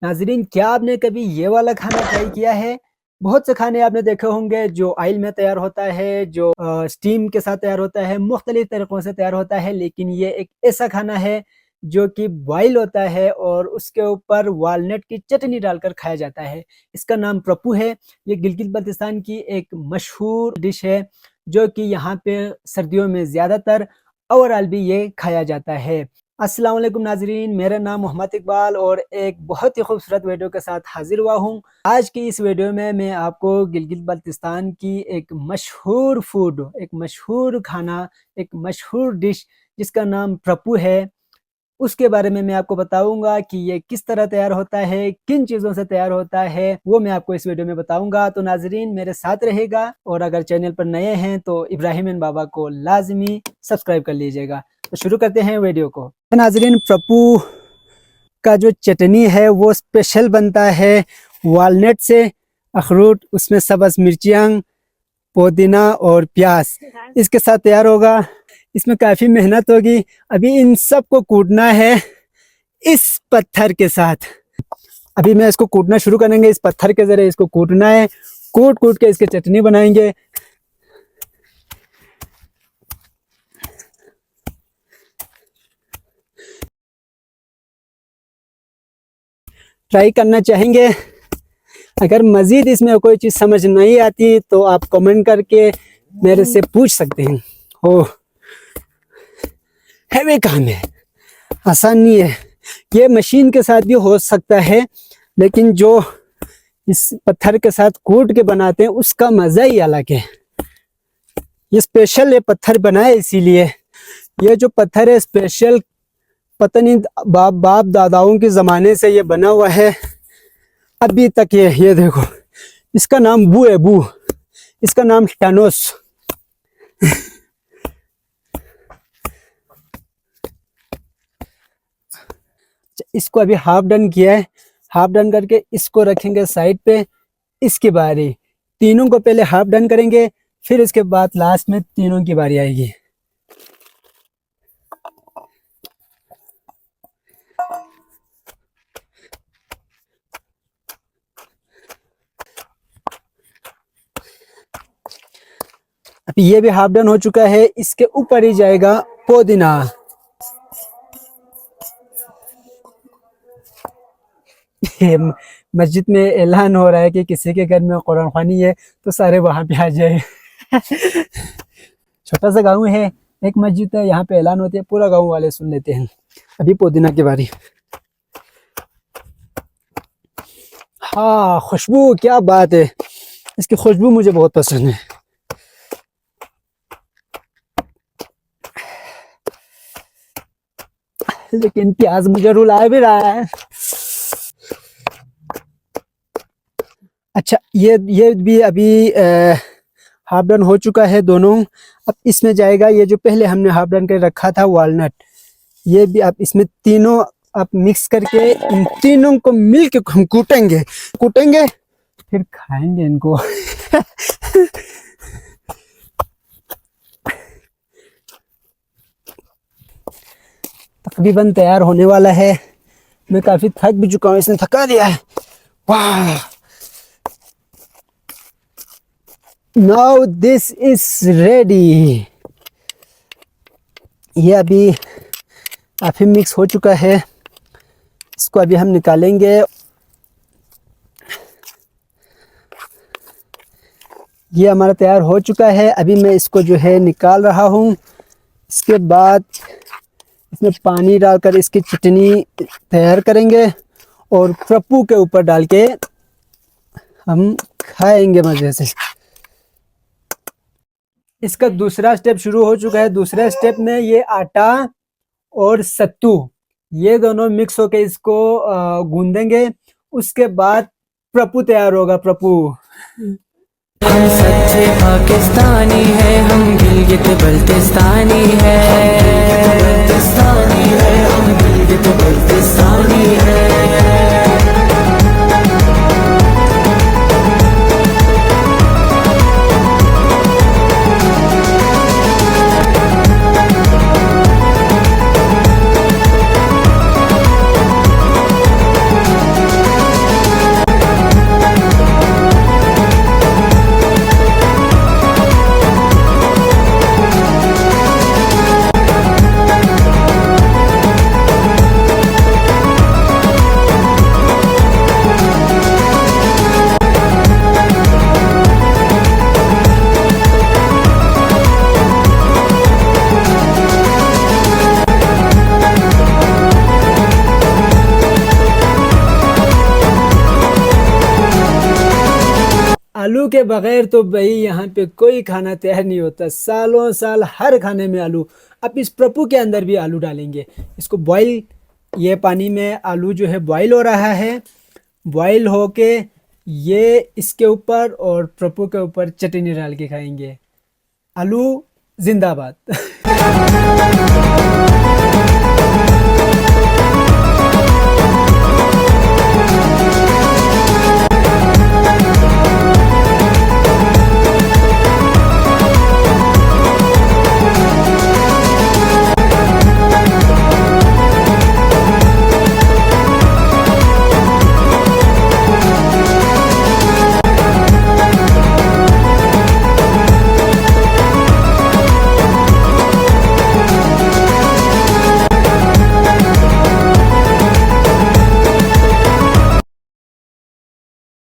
नाज़रीन, क्या आपने कभी ये वाला खाना ट्राई किया है? बहुत से खाने आपने देखे होंगे जो ऑयल में तैयार होता है, जो स्टीम के साथ तैयार होता है, मुख्तलिफ तरीक़ों से तैयार होता है। लेकिन ये एक ऐसा खाना है जो कि बॉयल होता है और उसके ऊपर वालनट की चटनी डालकर खाया जाता है। इसका नाम प्रप्पू है। ये गिलगित-बल्तिस्तान की एक मशहूर डिश है जो कि यहाँ पे सर्दियों में ज़्यादातर ओवरऑल भी ये खाया जाता है। अस्सलाम वालेकुम नाज़रीन, मेरा नाम मोहम्मद इकबाल और एक बहुत ही खूबसूरत वीडियो के साथ हाज़िर हुआ हूँ। आज की इस वीडियो में मैं आपको गिलगित-बल्तिस्तान की एक मशहूर फूड, एक मशहूर खाना, एक मशहूर डिश जिसका नाम प्रप्पू है, उसके बारे में मैं आपको बताऊँगा कि ये किस तरह तैयार होता है, किन चीज़ों से तैयार होता है, वो मैं आपको इस वीडियो में बताऊँगा। तो नाज़रीन, मेरे साथ रहेगा और अगर चैनल पर नए हैं तो इब्राहिम एंड बाबा को लाज़मी सब्सक्राइब कर लीजिएगा। तो शुरू करते हैं वीडियो को। तो नाज़रीन, प्रप्पू का जो चटनी है वो स्पेशल बनता है वालनट से, अखरोट, उसमें सब्ज़ मिर्चियाँ, पुदीना और प्याज इसके साथ तैयार होगा। इसमें काफ़ी मेहनत होगी। अभी इन सब को कूटना है इस पत्थर के साथ। अभी मैं इसको कूटना शुरू करेंगे, इस पत्थर के ज़रिए इसको कूटना है। कूट कूट के इसकी चटनी बनाएंगे। ट्राई करना चाहेंगे। अगर मज़ीद इसमें कोई चीज़ समझ नहीं आती तो आप कमेंट करके मेरे से पूछ सकते हैं। हो हैवी काम है, आसान नहीं है। ये मशीन के साथ भी हो सकता है, लेकिन जो इस पत्थर के साथ कूट के बनाते हैं उसका मज़ा ही अलग है। ये स्पेशल ये पत्थर बना है, इसीलिए ये जो पत्थर है स्पेशल, पता नहीं बाप दादाओं के ज़माने से ये बना हुआ है अभी तक। ये देखो, इसका नाम बू है, बू। इसका नाम टानोस। इसको अभी हाफ डन किया है। हाफ डन करके इसको रखेंगे साइड पे। इसकी बारी, तीनों को पहले हाफ डन करेंगे, फिर इसके बाद लास्ट में तीनों की बारी आएगी। अभी ये भी हाफ डन हो चुका है। इसके ऊपर ही जाएगा पुदीना। मस्जिद में ऐलान हो रहा है कि किसी के घर में कुरान ख़वानी है तो सारे वहां पे आ जाए। छोटा सा गांव है, एक मस्जिद है, यहाँ पे ऐलान होते हैं, पूरा गांव वाले सुन लेते हैं। अभी पुदीना की बारी। हाँ, खुशबू, क्या बात है। इसकी खुशबू मुझे बहुत पसंद है। लेकिन प्याज मुझे रुला भी रहा है। अच्छा, ये भी अभी हाफ डन हो चुका है दोनों। अब इसमें जाएगा ये जो पहले हमने हाफ डन कर रखा था वालनट। ये भी अब इसमें तीनों आप मिक्स करके इन तीनों को मिल के हम कूटेंगे फिर खाएंगे इनको। तकरीबन तैयार होने वाला है। मैं काफी थक भी चुका हूँ, इसने थका दिया है। वाह, नाउ दिस इज रेडी। ये अभी काफी मिक्स हो चुका है। इसको अभी हम निकालेंगे। ये हमारा तैयार हो चुका है। अभी मैं इसको जो है निकाल रहा हूँ। इसके बाद इसमें पानी डालकर इसकी चटनी तैयार करेंगे और प्रप्पू के ऊपर डाल के हम खाएंगे मज़े से। इसका दूसरा स्टेप शुरू हो चुका है। दूसरे स्टेप में ये आटा और सत्तू ये दोनों मिक्स होके इसको गूंदेंगे। उसके बाद प्रप्पू तैयार होगा। प्रप्पू हम सच्चे पाकिस्तानी है, हम गिलगित बल्तिस्तानी है, हम गिलगित बल्तिस्तानी है। आलू के बगैर तो भाई यहाँ पे कोई खाना तैयार नहीं होता। सालों साल हर खाने में आलू। अब इस प्रभु के अंदर भी आलू डालेंगे, इसको बॉईल, ये पानी में आलू जो है बॉईल हो रहा है। बॉईल होके ये इसके ऊपर और प्रभु के ऊपर चटनी डाल के खाएंगे। आलू जिंदाबाद।